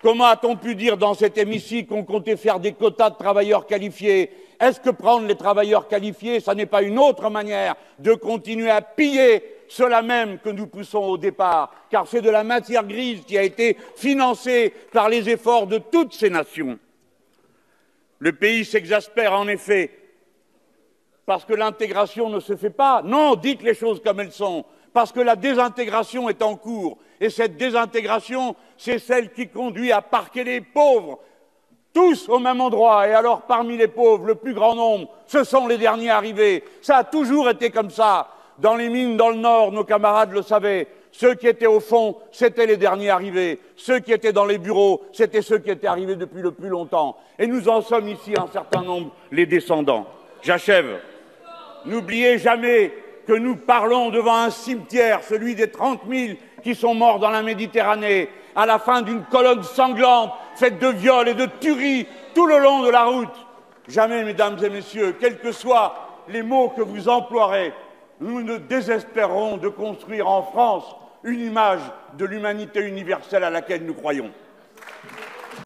Comment a-t-on pu dire dans cet hémicycle qu'on comptait faire des quotas de travailleurs qualifiés? Est-ce que prendre les travailleurs qualifiés, ça n'est pas une autre manière de continuer à piller ceux-là même que nous poussons au départ? Car c'est de la matière grise qui a été financée par les efforts de toutes ces nations. Le pays s'exaspère en effet parce que l'intégration ne se fait pas. Non, dites les choses comme elles sont. Parce que la désintégration est en cours. Et cette désintégration, c'est celle qui conduit à parquer les pauvres, tous au même endroit. Et alors, parmi les pauvres, le plus grand nombre, ce sont les derniers arrivés. Ça a toujours été comme ça. Dans les mines dans le Nord, nos camarades le savaient. Ceux qui étaient au fond, c'étaient les derniers arrivés. Ceux qui étaient dans les bureaux, c'étaient ceux qui étaient arrivés depuis le plus longtemps. Et nous en sommes ici un certain nombre, les descendants. J'achève. N'oubliez jamais que nous parlons devant un cimetière, celui des 30 000 qui sont morts dans la Méditerranée, à la fin d'une colonne sanglante, faite de viols et de tueries tout le long de la route. Jamais, mesdames et messieurs, quels que soient les mots que vous emploierez, nous ne désespérons de construire en France une image de l'humanité universelle à laquelle nous croyons.